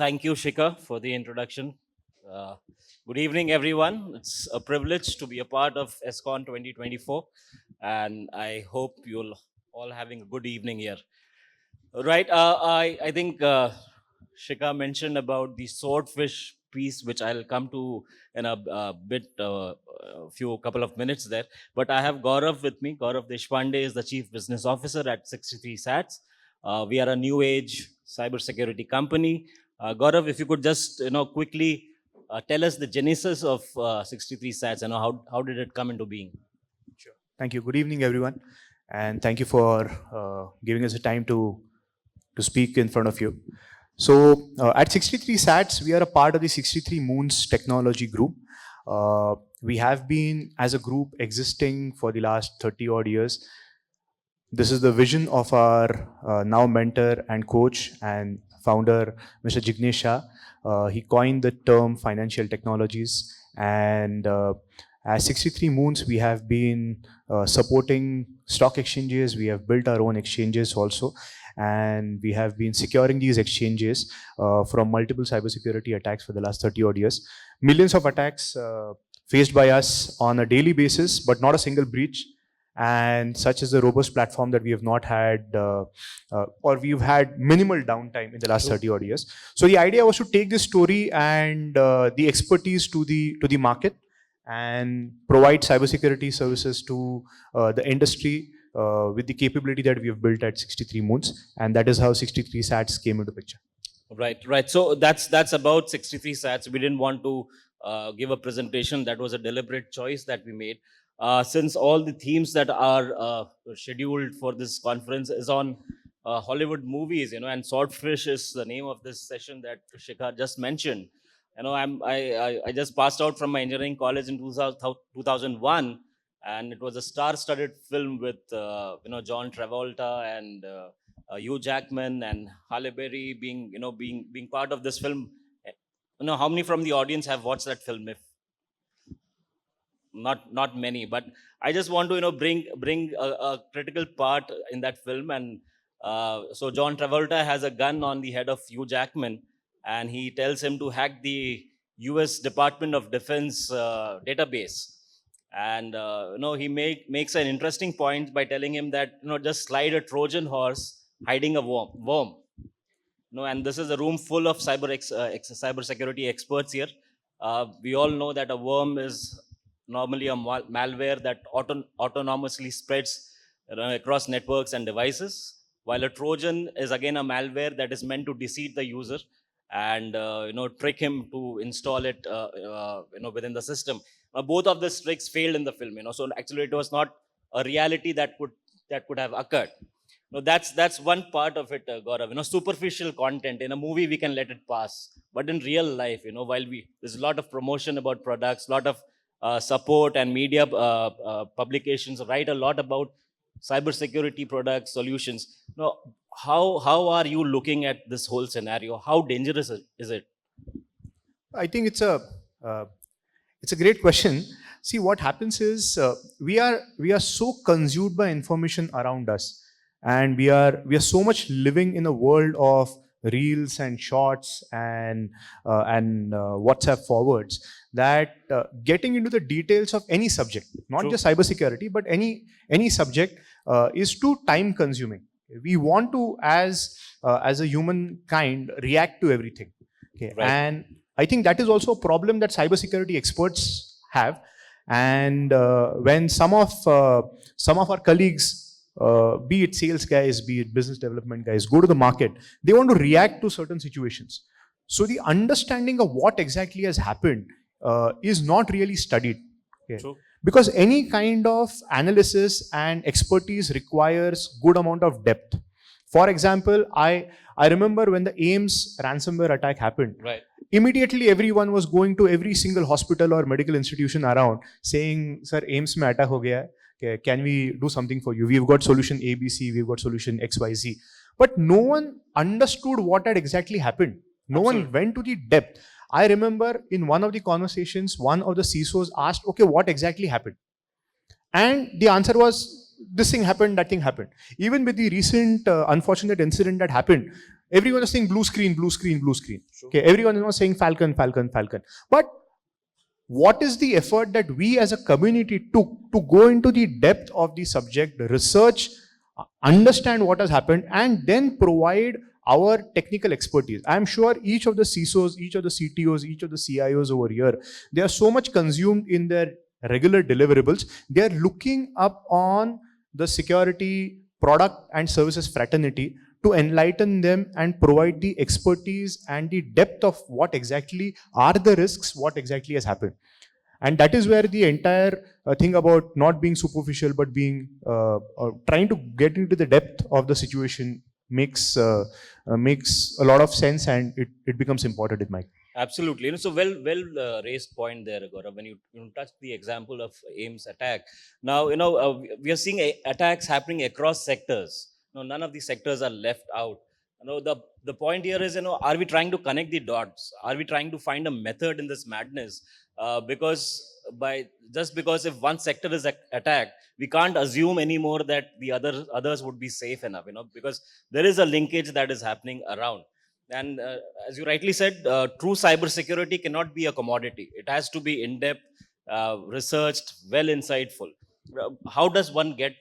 Thank you, Shika, for the introduction. Uh, Good evening, everyone. It's a privilege to be a part of ESCON 2024, and I hope you'll all having a good evening here. Right. I think Shika mentioned about the swordfish piece, which I'll come to in a bit, a few couple of minutes there. But I have Gaurav with me. Gaurav Deshpande is the Chief Business Officer at 63 Sats. We are a new age cybersecurity company. Gaurav, if you could just quickly tell us the genesis of 63 Sats and how did it come into being? Sure. Thank you. Good evening, everyone. And thank you for giving us the time to speak in front of you. So, at 63 SATs, we are a part of the 63 Moons technology group. We have been, as a group, existing for the last 30 odd years. This is the vision of our now mentor and coach and founder, Mr. Jignesh Shah. He coined the term financial technologies, and as 63 Moons, we have been supporting stock exchanges. We have built our own exchanges also, and we have been securing these exchanges from multiple cybersecurity attacks for the last 30 odd years. Millions of attacks faced by us on a daily basis, but not a single breach. And such is a robust platform that we have not had, or we've had minimal downtime in the last 30 odd years. So the idea was to take this story and the expertise to the market and provide cybersecurity services to the industry with the capability that we have built at 63 Moons, and that is how 63 Sats came into picture. Right. So that's about 63 Sats. We didn't want to give a presentation. That was a deliberate choice that we made. Since all the themes that are scheduled for this conference is on Hollywood movies, and Swordfish is the name of this session that Shikhar just mentioned. I just passed out from my engineering college in 2001, and it was a star-studded film with John Travolta and Hugh Jackman and Halle Berry being part of this film. How many from the audience have watched that film? If not many, but I just want to bring a critical part in that film. And so John Travolta has a gun on the head of Hugh Jackman, and he tells him to hack the US Department of Defense database. And he makes an interesting point by telling him that just slide a Trojan horse hiding a worm. And this is a room full of cyber security experts here. We all know that a worm is normally a malware that autonomously spreads across networks and devices, while a Trojan is again a malware that is meant to deceive the user and trick him to install it within the system. Both of these tricks failed in the film. So actually it was not a reality that could have occurred. That's one part of it, Gaurav. Superficial content in a movie we can let it pass, but in real life, while there's a lot of promotion about products, a lot of support and media publications write a lot about cybersecurity products, solutions. How are you looking at this whole scenario? How dangerous is it? I think it's a great question. See, what happens is we are so consumed by information around us, and we are so much living in a world of reels and shorts and WhatsApp forwards that getting into the details of any subject, not True. just cybersecurity, but any subject is too time consuming. We want to, as a humankind, react to everything. Okay, Right. and I think that is also a problem that cybersecurity experts have. And when some of our colleagues, be it sales guys, be it business development guys, go to the market, they want to react to certain situations. So the understanding of what exactly has happened is not really studied. Okay? True. Because any kind of analysis and expertise requires good amount of depth. For example, I remember when the Ames ransomware attack happened. Right. Immediately everyone was going to every single hospital or medical institution around saying, sir, Ames mein attack ho gaya hai. Can we do something for you? We've got solution ABC, we've got solution XYZ. But no one understood what had exactly happened. No Absolutely. one went to the depth. I remember in one of the conversations, one of the CISOs asked, okay, what exactly happened? And the answer was, this thing happened, that thing happened. Even with the recent unfortunate incident that happened, Everyone is saying blue screen, blue screen, blue screen. Okay, everyone is not saying Falcon, Falcon, Falcon. But what is the effort that we as a community took to go into the depth of the subject, research, understand what has happened, and then provide our technical expertise? I'm sure each of the CISOs, each of the CTOs, each of the CIOs over here, they are so much consumed in their regular deliverables. They are looking up on the security product and services fraternity to enlighten them and provide the expertise and the depth of what exactly are the risks, what exactly has happened. And that is where the entire thing about not being superficial but being trying to get into the depth of the situation makes a lot of sense, and it becomes important in my. Absolutely. So well raised point there, Gaurav, when you touched the example of AIMS attack. Now, we are seeing attacks happening across sectors. None of these sectors are left out. The point here is, are we trying to connect the dots? Are we trying to find a method in this madness? Because if one sector is attacked, we can't assume anymore that the others would be safe enough, because there is a linkage that is happening around. And as you rightly said, true cybersecurity cannot be a commodity. It has to be in-depth, researched, well insightful. How does one get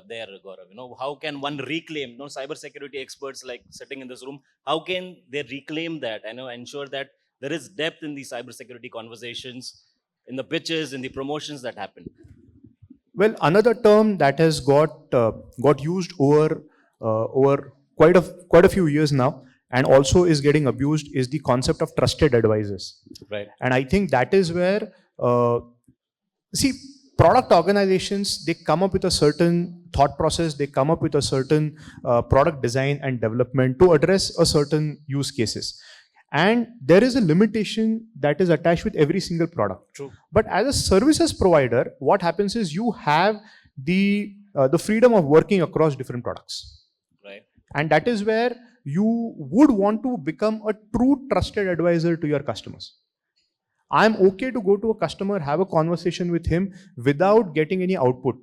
there, Gaurav? How can one reclaim? Cybersecurity experts like sitting in this room. How can they reclaim that? Ensure that there is depth in the cybersecurity conversations, in the pitches, in the promotions that happen. Well, another term that has got used over quite a few years now, and also is getting abused, is the concept of trusted advisors. Right. And I think that is where see, product organizations, they come up with a certain thought process, they come up with a certain product design and development to address a certain use cases. And there is a limitation that is attached with every single product. True. But as a services provider, what happens is you have the freedom of working across different products. Right. And that is where you would want to become a true trusted advisor to your customers. I'm okay to go to a customer, have a conversation with him without getting any output.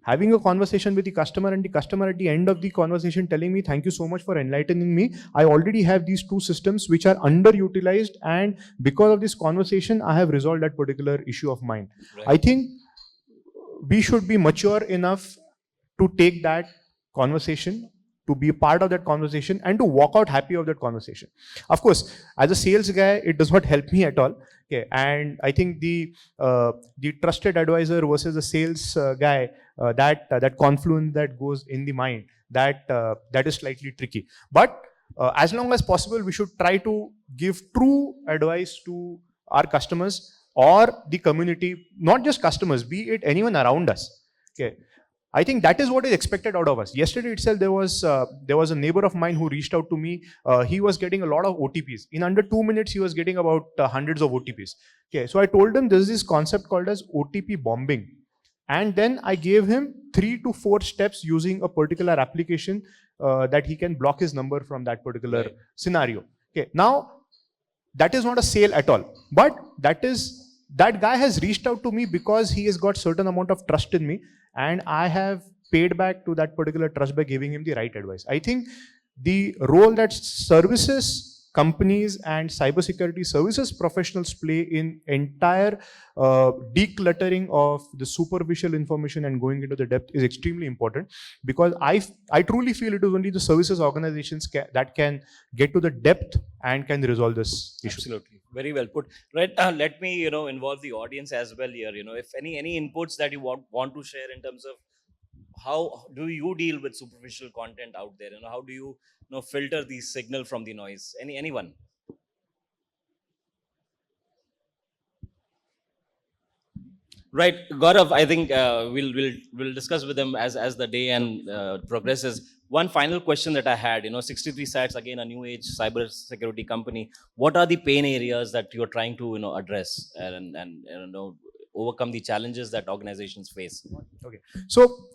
Having a conversation with the customer, and the customer at the end of the conversation telling me, thank you so much for enlightening me. I already have these two systems which are underutilized, and because of this conversation, I have resolved that particular issue of mine. Right. I think we should be mature enough to take that conversation, to be a part of that conversation, and to walk out happy of that conversation. Of course, as a sales guy, it does not help me at all. Okay, and I think the trusted advisor versus the sales guy, that confluence that goes in the mind, that is slightly tricky. But as long as possible, we should try to give true advice to our customers or the community, not just customers, be it anyone around us. Okay. I think that is what is expected out of us. Yesterday itself, there was a neighbor of mine who reached out to me. He was getting a lot of OTPs. In under 2 minutes, he was getting about hundreds of OTPs. Okay, so I told him there's this concept called as OTP bombing. And then I gave him 3 to 4 steps using a particular application that he can block his number from that particular scenario. Okay, now that is not a sale at all. But that guy has reached out to me because he has got certain amount of trust in me, and I have paid back to that particular trust by giving him the right advice. I think the role that services companies and cybersecurity services professionals play in entire decluttering of the superficial information and going into the depth is extremely important, because I truly feel it is only the services organizations that can get to the depth and can resolve this issue. Absolutely. Very well put. Right. Let me, involve the audience as well here. If any inputs that you want to share in terms of how do you deal with superficial content out there? How do you, filter the signal from the noise? Anyone? Right, Gaurav. I think we'll discuss with them as the day and progresses. One final question that I had, 63 Sats, again a new age cyber security company. What are the pain areas that you're trying to address and overcome the challenges that organizations face? Okay, so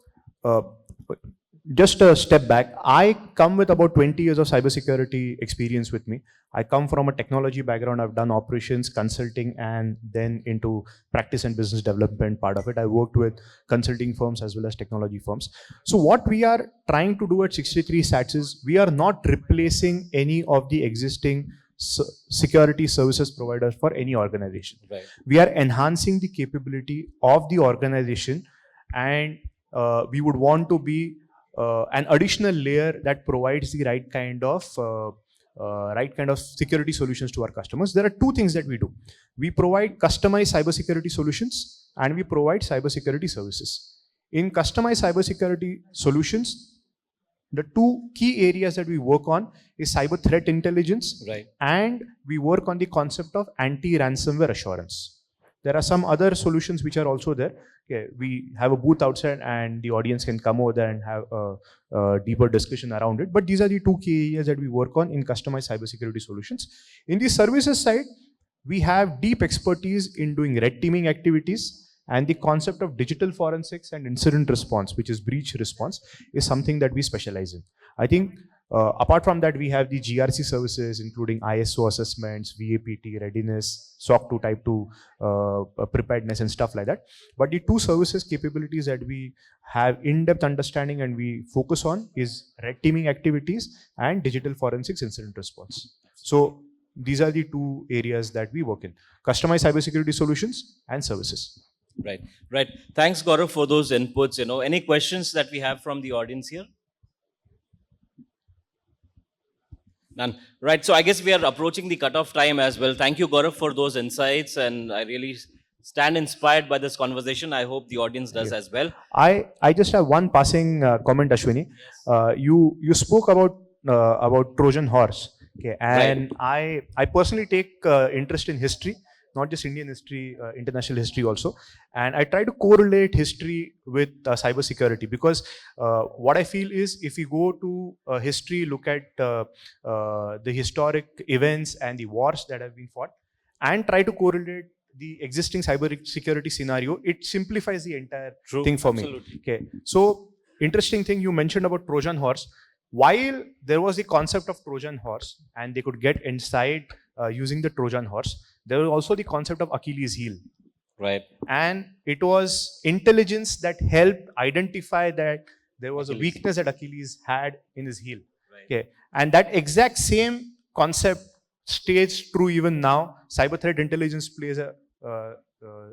just a step back, I come with about 20 years of cybersecurity experience with me. I come from a technology background. I've done operations, consulting, and then into practice and business development part of it. I worked with consulting firms as well as technology firms. So what we are trying to do at 63 SATS is we are not replacing any of the existing security services providers for any organization. Right. We are enhancing the capability of the organization, and we would want to be an additional layer that provides the right kind of security solutions to our customers. There are two things that we do. We provide customized cybersecurity solutions and we provide cybersecurity services. In customized cybersecurity solutions, the two key areas that we work on is cyber threat intelligence, Right. and we work on the concept of anti-ransomware assurance. There are some other solutions which are also there. Okay, we have a booth outside and the audience can come over there and have a deeper discussion around it. But these are the two key areas that we work on in customized cybersecurity solutions. In the services side, we have deep expertise in doing red teaming activities, and the concept of digital forensics and incident response, which is breach response, is something that we specialize in. I think apart from that, we have the GRC services, including ISO assessments, VAPT, readiness, SOC 2 Type 2, preparedness and stuff like that. But the two services capabilities that we have in-depth understanding and we focus on is red teaming activities and digital forensics incident response. So these are the two areas that we work in: customized cybersecurity solutions and services. Right, right. Thanks, Gaurav, for those inputs. Any questions that we have from the audience here? None. Right. So I guess we are approaching the cutoff time as well. Thank you, Gaurav, for those insights, and I really stand inspired by this conversation. I hope the audience does as well. I just have one passing comment, Ashwini. You spoke about Trojan horse. Okay, and right. I personally take interest in history, not just Indian history, international history also. And I try to correlate history with cybersecurity, because what I feel is if you go to history, look at the historic events and the wars that have been fought, and try to correlate the existing cybersecurity scenario, it simplifies the entire thing for me. Okay, so interesting thing you mentioned about Trojan horse. While there was the concept of Trojan horse and they could get inside using the Trojan horse, there was also the concept of Achilles heel. Right. And it was intelligence that helped identify that there was a weakness that Achilles had in his heel. Right. Okay. And that exact same concept stays true even now. Cyber threat intelligence plays a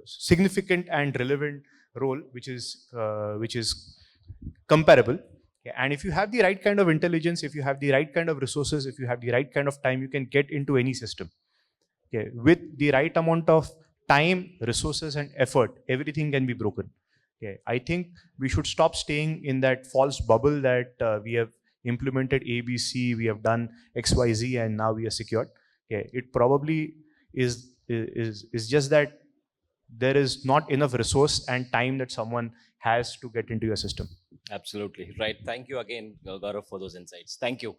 significant and relevant role, which is comparable. Okay. And if you have the right kind of intelligence, if you have the right kind of resources, if you have the right kind of time, you can get into any system. Okay. With the right amount of time, resources, and effort, everything can be broken. Okay. I think we should stop staying in that false bubble that we have implemented ABC, we have done XYZ, and now we are secured. Okay. It probably is just that there is not enough resource and time that someone has to get into your system. Absolutely. Right. Thank you again, Gaurav, for those insights. Thank you.